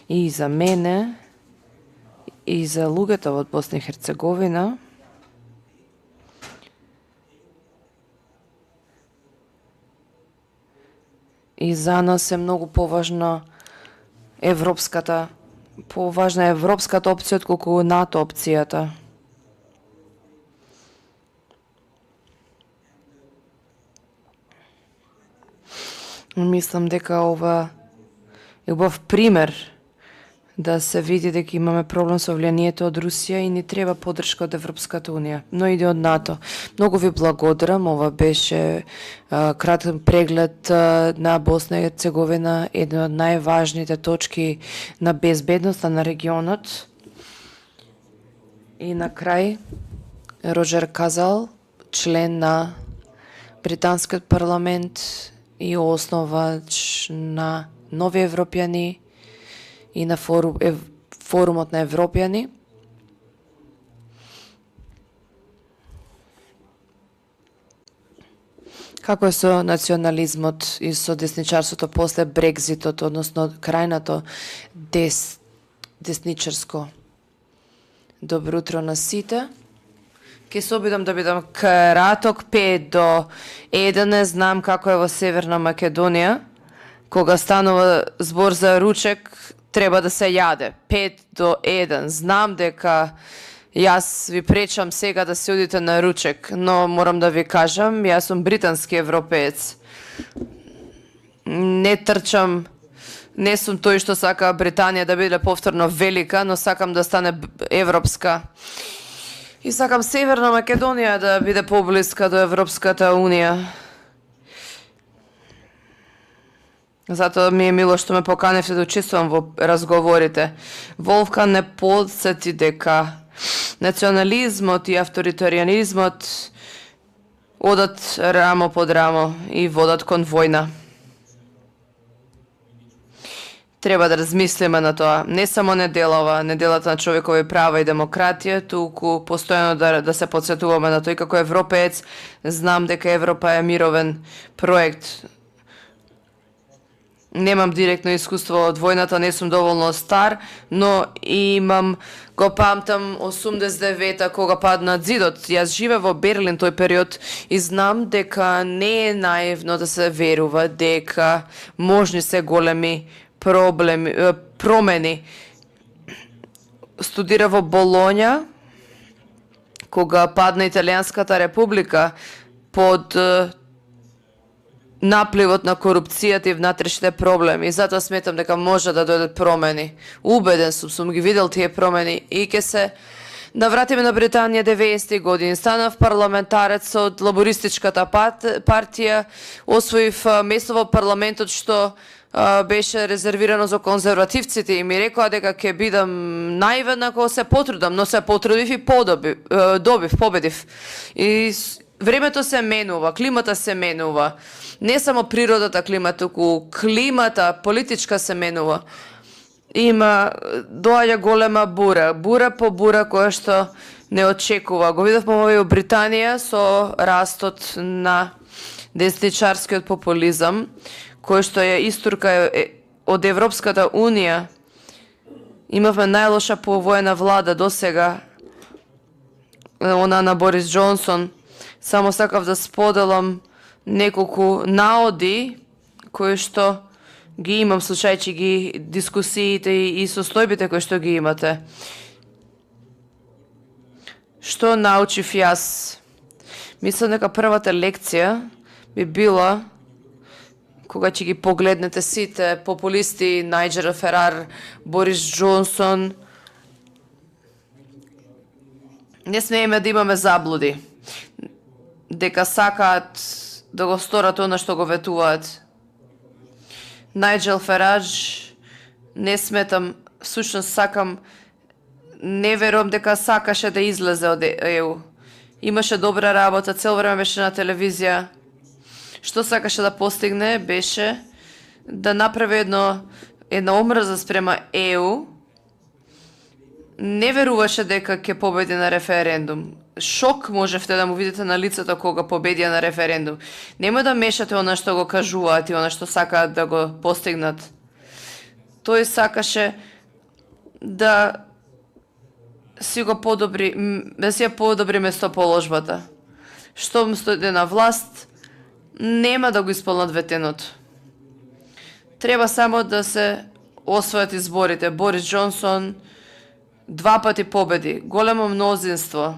и за мене и за луѓето во Босна и Херцеговина и за нас е многу поважна европската опција отколку НАТО опцијата. Мислам дека ова е убав пример да се види дека имаме проблем со влијанието од Русија и ни треба поддршка од Европската Унија, но и од НАТО. Многу ви благодарам, ова беше кратен преглед на Босна и Херцеговина, една од најважните точки на безбедноста на регионот. И на крај, Роджер Казал, член на британскиот парламент и основач на Нови Европјани и на форумот на Европјани. Како е со национализмот и со десничарството после Брекзитот, односно крајното десничарско? Добро утро на сите. Ке се обидам да бидам краток, 5 до 1, не знам како е во Северна Македонија. Кога станува збор за ручек, треба да се јаде. 5 до 1. Знам дека јас ви пречам сега да се одите на ручек, но морам да ви кажам, јас сум британски европеец. Не трчам, не сум тој што сака Британија да биде повторно велика, но сакам да стане европска. И сакам Северна Македонија да биде поблиска до Европската Унија. Затоа ми е мило што ме поканевте да учествувам во разговорите. Волфган не подсети дека национализмот и авторитарианизмот одат рамо под рамо и водат кон војна. Треба да размислиме на тоа. Не само неделата на човекови права и демократија, туку постојано да се подсетуваме на тој. Како европеец знам дека Европа е мировен проект. Немам директно искуство од војната, не сум доволно стар, но го памтам 89-та кога падна зидот. Јас живеев во Берлин тој период и знам дека не е наивно да се верува дека можни се големи промени. Студира во Болоња кога падна Италијанската република под напливот на корупцијата и внатрешните проблеми. И затоа сметам дека може да дојдат промени. Убеден сум ги видел тие промени и ќе се навратиме на Британија 90-ти години. Станав парламентарец од лабористичката партија, освоив место во парламентот што беше резервирано за конзервативците и ми рекоа дека ќе бидам наивен ако се потрудам, но се потрудив и победив. И времето се менува, климата се менува. Не само природата климата, туку климата политичка се менува. Доаѓа голема бура по бура која што не очекува. Го видовме во Британија со растот на десничарскиот популизам, кој што е истурка од Европската Унија. Имавме најлоша повоена влада до сега, она на Борис Джонсон. Само сакав да споделам неколку наоди кои што ги имам слушајќи ги дискусиите и состојбите кои што ги имате. Што научив јас? Мислам дека првата лекција би била кога ќе ги погледнете сите популисти, Најджел Фараж, Борис Џонсон, не смееме да имаме заблуди дека сакаат да го сторат она што го ветуваат. Најджел Фараж, не сметам, всушност сакам, не верувам дека сакаше да излезе од ЕУ. Имаше добра работа, цел време беше на телевизија. Што сакаше да постигне беше да направи една омрза спрема ЕУ. Не веруваше дека ќе победи на референдум. Шок можевте да му видите на лицето кога победија на референдум. Нема да мешате она што го кажуваат и она што сакаат да го постигнат. Тој сакаше да си го подобри, да си ја подобри местоположбата. Штом стоите на власт, нема да го исполнат ветеното. Треба само да се освојат изборите. Борис Џонсон 2 пати победи, големо мнозинство.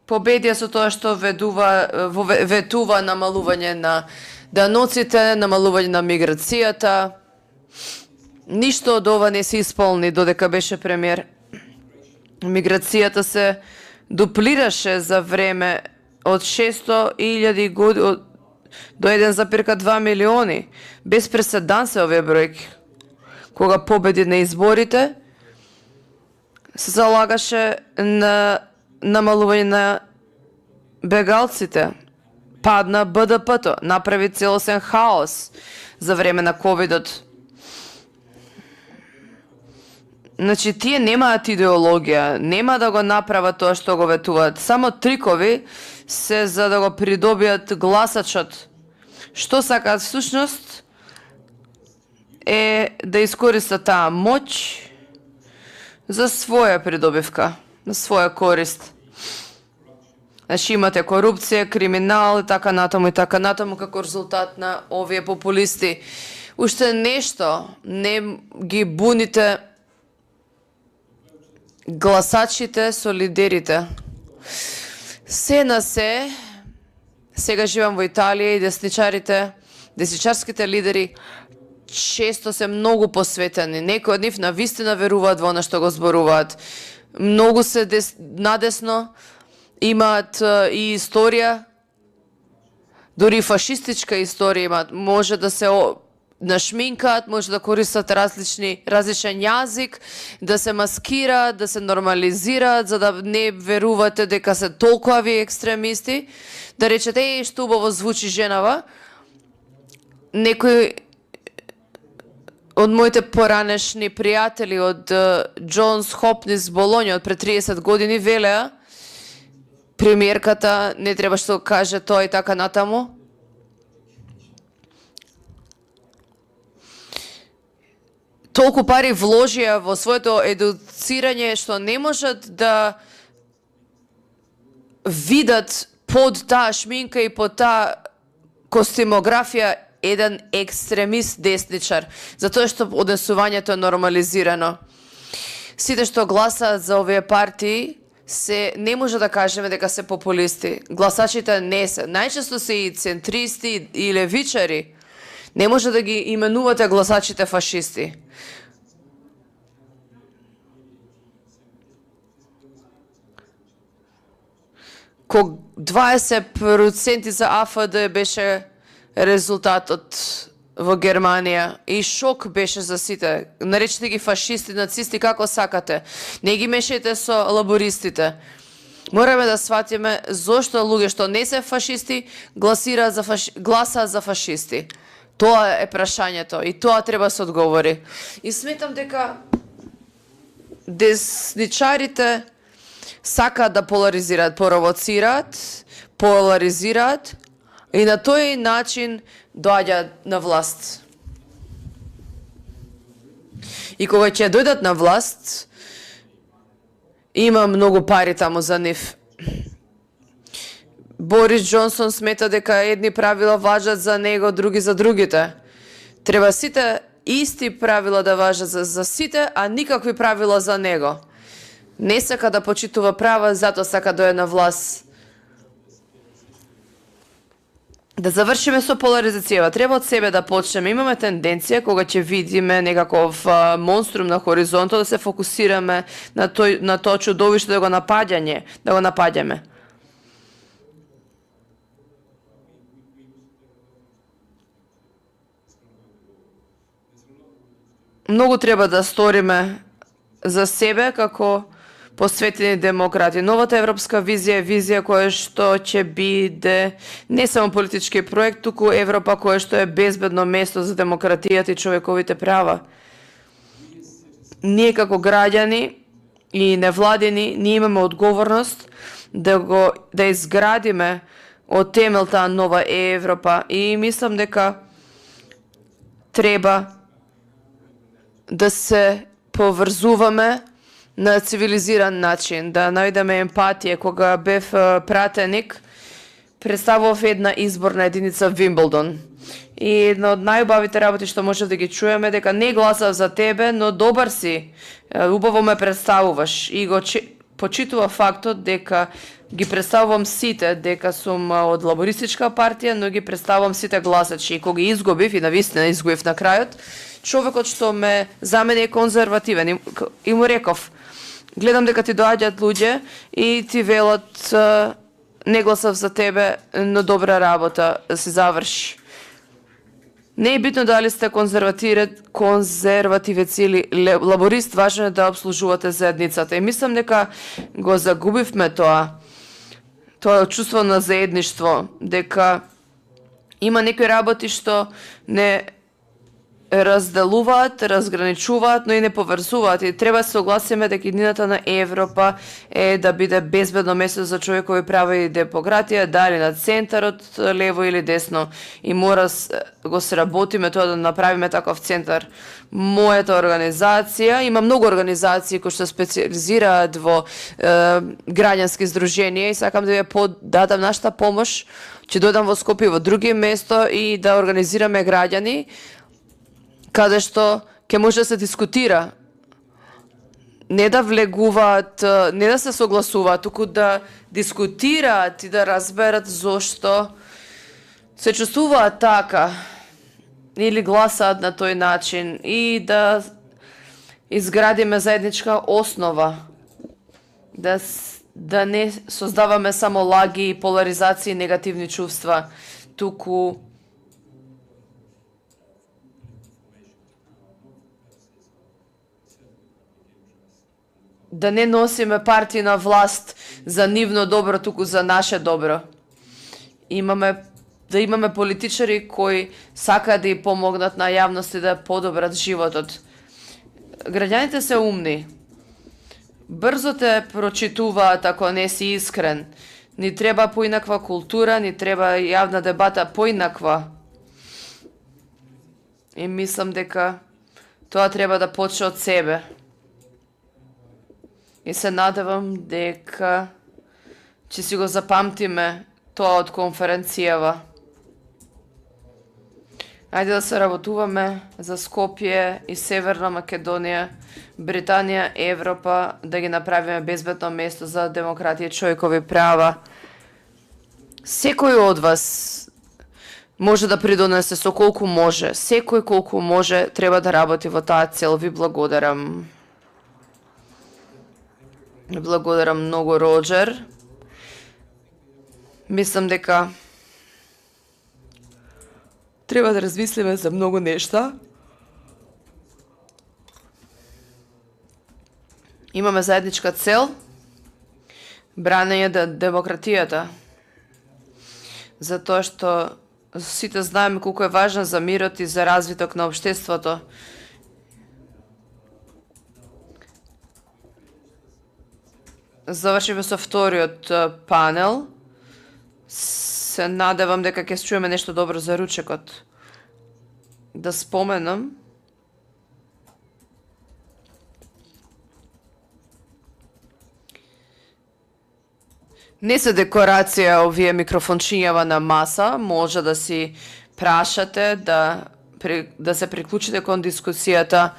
Победија со тоа што ветува намалување на даноците, намалување на миграцијата. Ништо од ова не се исполни додека беше премиер. Миграцијата се дуплираше за време од 600.000 до 1,2 милиони. Без преседан се овие бројки. Кога победи на изборите, се залагаше на намалување на бегалците. Падна БДП-то, направи целосен хаос за време на ковидот. Значи, тие немаат идеологија, нема да го направат тоа што го ветуваат. Само трикови се за да го придобијат гласачот. Што сакаат всушност е да искористат таа моќ за своја придобивка, на своја корист. Значи, имате корупција, криминал и така натаму како резултат на овие популисти. Уште нешто не ги буните гласачите со лидерите. Се на се, сега живам во Италија и десничарските лидери често се многу посветени. Некои од нив навистина веруваат во она што го зборуваат. Многу се надесно, имаат и историја, дури фашистичка историја имаат. Може да се нашминкаат, може да користат различен јазик, да се маскираат, да се нормализираат, за да не верувате дека се толкови екстремисти. Да речете, што убаво звучи женава. Некои од моите поранешни пријатели од Джонс Хопкинс Болоња од пред 30 години велеа, премиерката не треба што каже тоа и така натаму. Толку пари вложија во своето едуцирање што не можат да видат под таа шминка и под таа костимографија еден екстремист десничар, затоа што однесувањето е нормализирано. Сите што гласаат за овие партии не може да кажеме дека се популисти. Гласачите не се. Најчесто се и центристи и левичари. Не може да ги именувате гласачите фашисти. Кога 20% за АФД беше резултатот во Германија и шок беше за сите. Наречете ги фашисти, нацисти, како сакате. Не ги мешајте со лабористите. Мораме да сватиме зошто луѓе што не се фашисти гласаат за фашисти. Тоа е прашањето и тоа треба да се одговори. И сметам дека десничарите сакаат да поларизираат, поларизираат и на тој начин доаѓаат на власт. И кога ќе дојдат на власт, има многу пари таму за нив. Борис Џонсон смета дека едни правила важат за него, други за другите. Треба сите исти правила да важат за сите, а никакви правила за него. Не сака да почитува права, затоа сака да е на власт. Да завршиме со поларизацијава. Треба од себе да почнеме. Имаме тенденција кога ќе видиме некаков монструм на хоризонтот да се фокусираме на тоа чудовиште да го напаѓаме. Многу треба да сториме за себе како посветени демократи. Новата европска визија е визија која што ќе биде не само политички проект, туку Европа која што е безбедно место за демократијата и човековите права. Ние како граѓани и невладини, ние имаме одговорност да изградиме од темел таа нова Европа и мислам дека треба да се поврзуваме на цивилизиран начин, да најдеме емпатија. Кога бев пратеник, представував една изборна единица Вимблдон. И една од најубавите работи што може да ги чуеме дека не гласав за тебе, но добар си, убаво ме представуваш. И го почитува фактот дека ги представувам сите, дека сум од лабористичка партија, но ги представувам сите гласачи. И кога изгубив, и навистина изгубив на крајот, човекот што ме замени е конзервативен. И му реков, гледам дека ти доаѓаат луѓе и ти велат не гласав за тебе, но добра работа се заврши. Не е битно дали сте конзервативец или лаборист, важно е да обслужувате заедницата. И мислам дека го загубивме тоа чувство на заедништво, дека има некои работи што не разделуваат, разграничуваат, но и не поврзуваат. И треба да се согласиме дека иднината на Европа е да биде безбедно место за човекови права и демократија, дали на центарот, лево или десно. И мора го сработиме тоа да направиме таков центар. Мојата организација, има многу организации кои што специализираат во граѓански здруженија и сакам да ја дадам нашата помош, ќе додам во Скопје во други место и да организираме граѓани каде што ќе може да се дискутира, не да влегуваат, не да се согласуваат, туку да дискутираат и да разберат зошто се чувствуваат така или гласаат на тој начин и да изградиме заедничка основа, да не создаваме само лаги, поларизации и негативни чувства, туку да не носиме партија власт за нивно добро, туку за наше добро. Да имаме политичари кои сакаат да ја помогнат на јавност и да подобрат животот. Граѓаните се умни. Брзо те прочитуваат ако не си искрен. Ни треба поинаква култура, ни треба јавна дебата поинаква. И мислам дека тоа треба да почне од себе. И се надевам дека ќе си го запамтиме тоа од конференцијава. Ајде да се работуваме за Скопје и Северна Македонија, Британија, Европа, да ги направиме безбедно место за демократија и човекови права. Секој од вас може да придонесе со колку може. Секој колку може треба да работи во таа цел. Ви благодарам. Благодарам многу, Роџер. Мислам дека треба да размислиме за многу нешта. Имаме заедничка цел, бранење на демократијата. Затоа што сите знаеме колку е важна за мирот и за развиток на општеството. Завршиме со вториот панел. Се надевам дека ќе чуеме нешто добро за ручекот. Да споменам Не се декорација овие микрофончињава на маса, може да си прашате, да се приклучите кон дискусијата.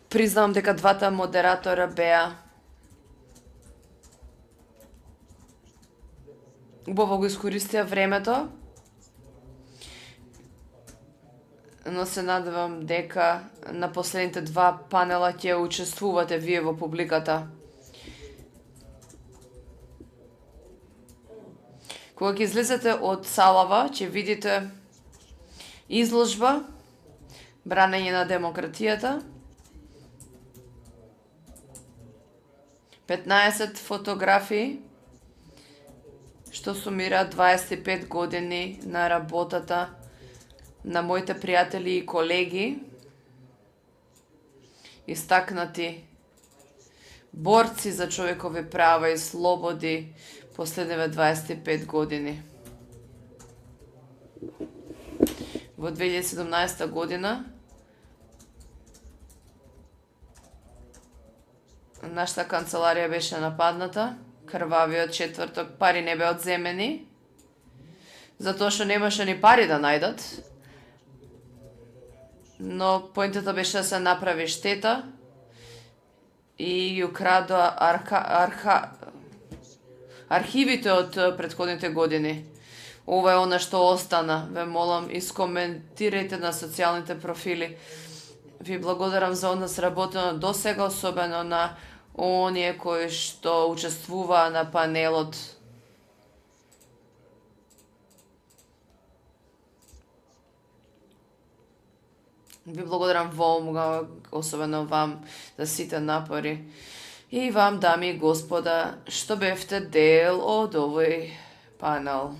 Признавам дека двата модератора беа убаво го искористија времето, но се надевам дека на последните два панела ќе учествувате вие во публиката. Кога ќе излезете од салава, ќе видите изложба Бранење на демократијата, 15 фотографии, што сумираат 25 години на работата на моите пријатели и колеги, истакнати борци за човекови права и слободи последниве 25 години. Во 2017 година нашата канцеларија беше нападната, крвавиот четврток, пари не беа одземени, затоа што немаше ни пари да најдат, но поентата беше да се направи штета и ја крадоа архивите од претходните години. Ова е она што остана. Ве молам, искоментирајте на социјалните профили. Ви благодарам за однос работено до сега, особено на оние кои што учествуваа на панелот. Ви благодарам во особено вам за сите напори. И вам, дами и господа, што бевте дел од овој панел.